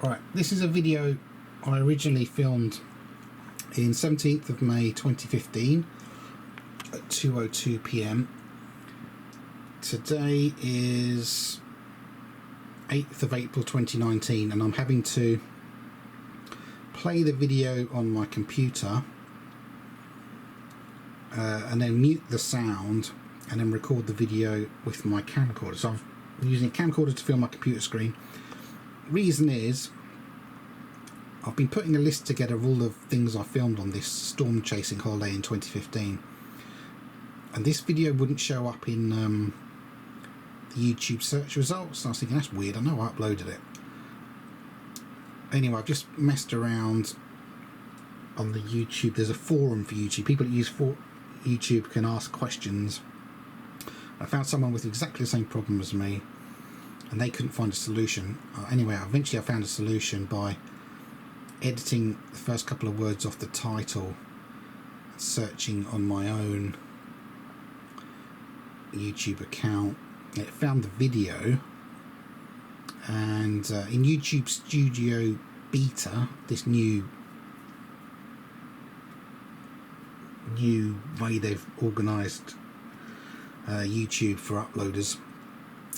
Right, this is a video I originally filmed in 17th of May 2015 at 2:02 p.m. Today is 8th of April 2019 and I'm having to play the video on my computer and then mute the sound and then record the video with my camcorder. So I'm using a camcorder to film my computer screen. Reason is I've been putting a list together of all the things I filmed on this storm chasing holiday in 2015, and this video wouldn't show up in the YouTube search results. I was thinking, that's weird, I know I uploaded it. Anyway, I've just messed around on the YouTube. There's a forum for YouTube. People that use YouTube can ask questions. I found someone with exactly the same problem as me and they couldn't find a solution. Anyway, eventually I found a solution by editing the first couple of words off the title and searching on my own YouTube account. It found the video, and in YouTube Studio Beta, this new way they've organised YouTube for uploaders,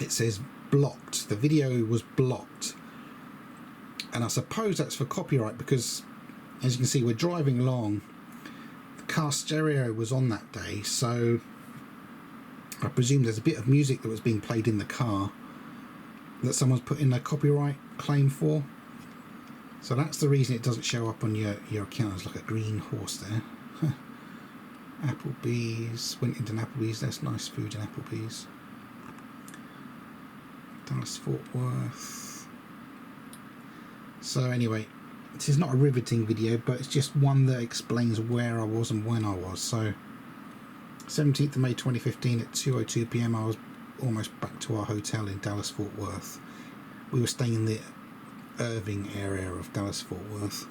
it says blocked. The video was blocked, and I suppose that's for copyright because, as you can see, we're driving along. The car stereo was on that day, so I presume there's a bit of music that was being played in the car that someone's put in a copyright claim for. So that's the reason it doesn't show up on your account. There's like a green horse there. Applebee's, went into Applebee's. There's nice food in Applebee's. Euless Fort Worth. So anyway, this is not a riveting video, but it's just one that explains where I was and when I was. So 17th of May 2015 at 2:02 p.m. I was almost back to our hotel in Euless Fort Worth. We were staying in the Irving area of Euless Fort Worth.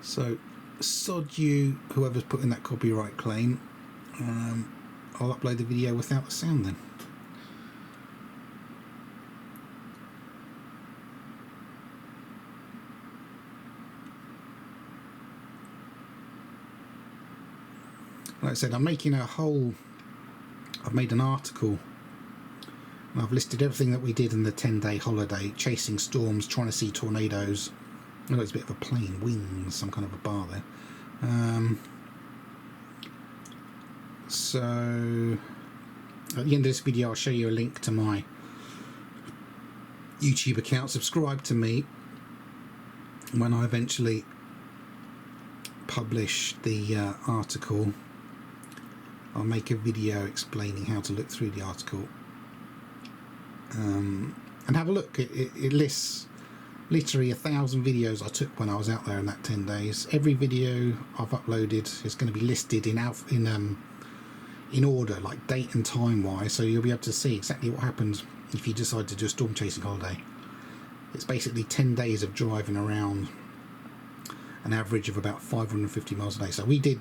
So sod you, whoever's put in that copyright claim. I'll upload the video without the sound then. Like I said, I've made an article and I've listed everything that we did in the 10-day holiday, chasing storms, trying to see tornadoes. I know it's a bit of a plane, wings, some kind of a bar there. So at the end of this video I'll show you a link to my YouTube account. Subscribe to me. When I eventually publish the article, I'll make a video explaining how to look through the article and have a look. It lists literally 1,000 videos I took when I was out there in that 10 days. Every video I've uploaded is going to be listed in order, like date and time wise, so you'll be able to see exactly what happens if you decide to do a storm chasing holiday. It's basically 10 days of driving around an average of about 550 miles a day. So we did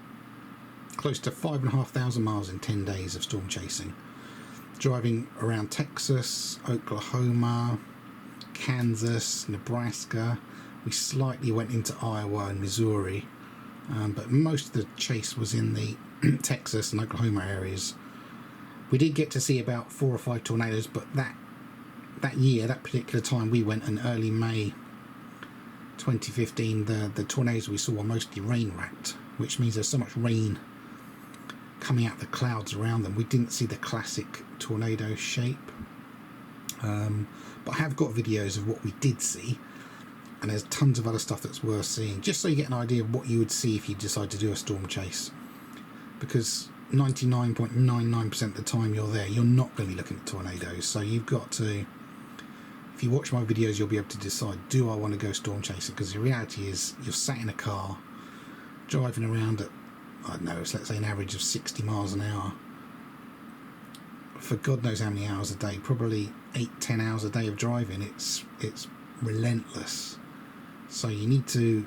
close to 5,500 miles in 10 days of storm chasing, driving around Texas, Oklahoma, Kansas, Nebraska. We slightly went into Iowa and Missouri, but most of the chase was in the Texas and Oklahoma areas. We did get to see about 4 or 5 tornadoes, but that particular time we went in early May 2015, the tornadoes we saw were mostly rain wrapped, which means there's so much rain coming out the clouds around them. We didn't see the classic tornado shape, but I have got videos of what we did see, and there's tons of other stuff that's worth seeing, just so you get an idea of what you would see if you decide to do a storm chase, because 99.99% of the time you're there, you're not going to be looking at tornadoes. So you've got to, if you watch my videos, you'll be able to decide, do I want to go storm chasing? Because the reality is you're sat in a car driving around at, I don't know, let's say an average of 60 miles an hour for God knows how many hours a day, probably 8-10 hours a day of driving. It's relentless. So you need to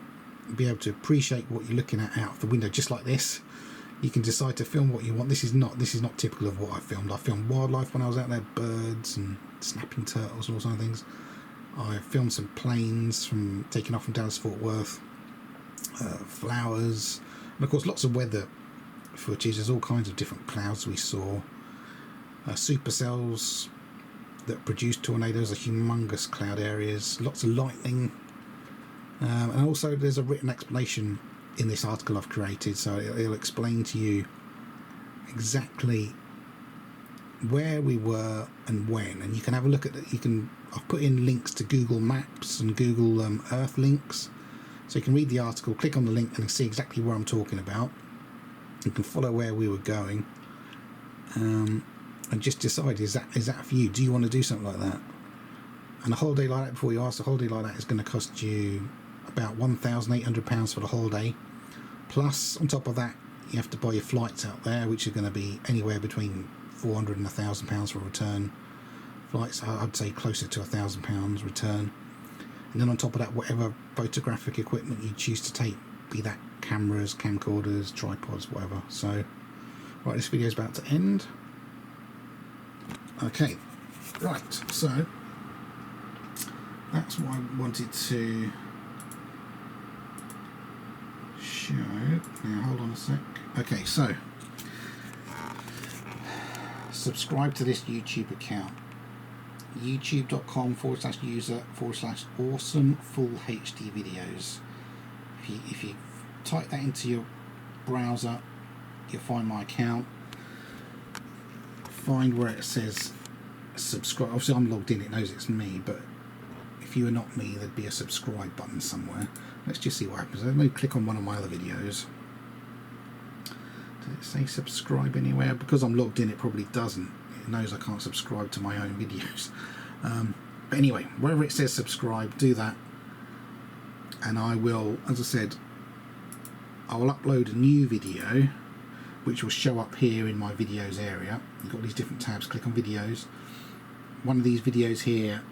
be able to appreciate what you're looking at out of the window. Just like this, you can decide to film what you want. This is not typical of what I filmed. I filmed wildlife when I was out there, birds and snapping turtles and all sorts of things. I filmed some planes from taking off from Dallas Fort Worth, flowers, and of course lots of weather footage. There's all kinds of different clouds we saw. Supercells that produce tornadoes are humongous cloud areas, lots of lightning, and also there's a written explanation in this article I've created, so it'll explain to you exactly where we were and when, and you can have a look at it. I've put in links to Google Maps and Google Earth links, so you can read the article, click on the link and see exactly where I'm talking about. You can follow where we were going, and just decide, is that for you? Do you want to do something like that? And a holiday like that, before you ask, a holiday like that is going to cost you about £1,800 for the holiday, plus on top of that you have to buy your flights out there, which are going to be anywhere between £400 and £1,000 for return flights. I'd say closer to £1,000 return, and then on top of that, whatever photographic equipment you choose to take, be that cameras, camcorders, tripods, whatever. So right, this video is about to end. Okay, right, so that's what I wanted to show. Now hold on a sec. Okay, so subscribe to this YouTube account, youtube.com/user/awesome full HD videos. If you type that into your browser, you'll find my account. Find where it says subscribe. Obviously I'm logged in, it knows it's me, but if you were not me, there'd be a subscribe button somewhere. Let's just see what happens. Let me click on one of my other videos. Did it say subscribe anywhere? Because I'm logged in, it probably doesn't. It knows I can't subscribe to my own videos. But anyway, wherever it says subscribe, do that, and I will, as I said, I will upload a new video which will show up here in my videos area. You've got these different tabs. Click on videos. One of these videos here,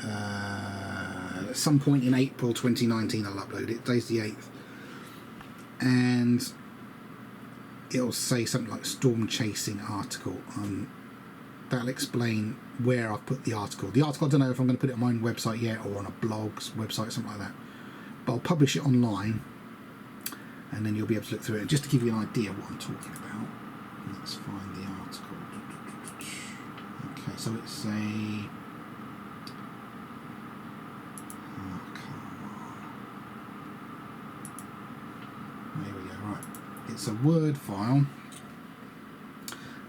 at some point in April 2019 I'll upload it. Today's the 8th, and it'll say something like storm chasing article. That'll explain where I've put the article. The article, I don't know if I'm going to put it on my own website yet or on a blog's website, something like that, but I'll publish it online, and then you'll be able to look through it. And just to give you an idea of what I'm talking about, let's find the article. Okay, so it's a... oh, come on. There we go, right. It's a Word file.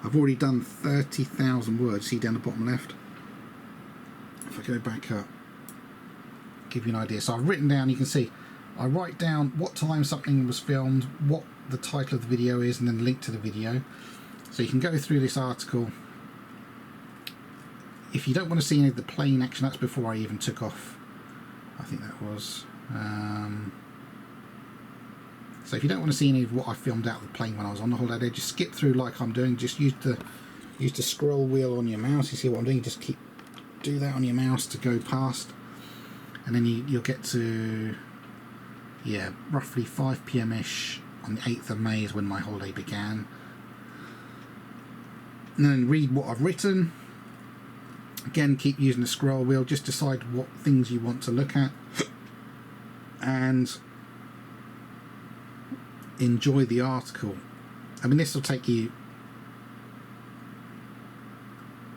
I've already done 30,000 words, see down the bottom left. If I go back up, give you an idea. So I've written down, you can see, I write down what time something was filmed, what the title of the video is, and then link to the video. So you can go through this article. If you don't want to see any of the plane action, that's before I even took off. I think that was. So if you don't want to see any of what I filmed out of the plane when I was on the holiday, just skip through like I'm doing. Just use the scroll wheel on your mouse. You see what I'm doing? Just do that on your mouse to go past, and then you'll get to, yeah, roughly 5 PM ish on the 8th of May is when my holiday began. And then read what I've written. Again, keep using the scroll wheel. Just decide what things you want to look at, and enjoy the article. I mean, this will take you,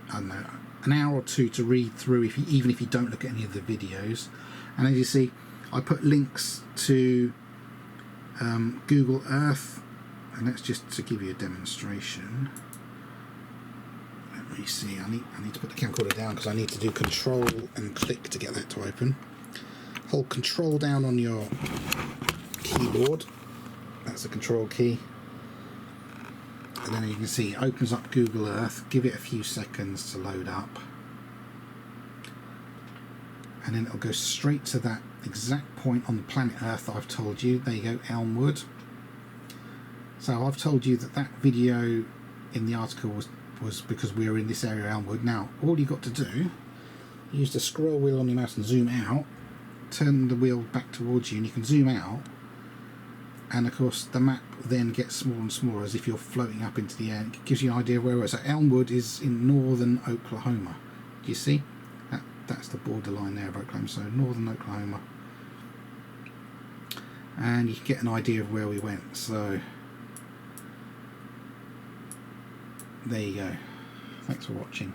I don't know, an hour or two to read through, even if you don't look at any of the videos. And as you see, I put links to Google Earth, and that's just to give you a demonstration. Let me see, I need to put the camcorder down because I need to do control and click to get that to open. Hold control down on your keyboard. That's the control key, and then you can see it opens up Google Earth. Give it a few seconds to load up, and then it'll go straight to that exact point on the planet Earth that I've told you. There you go, Elmwood. So I've told you that video in the article was because we were in this area, Elmwood. Now all you've got to do, use the scroll wheel on your mouse and zoom out, turn the wheel back towards you, and you can zoom out. And of course the map then gets smaller and smaller as if you're floating up into the air. It gives you an idea of where we're at. So Elmwood is in northern Oklahoma. Do you see? that's the borderline there of Oklahoma, so northern Oklahoma, and you can get an idea of where we went. So there you go. Thanks for watching.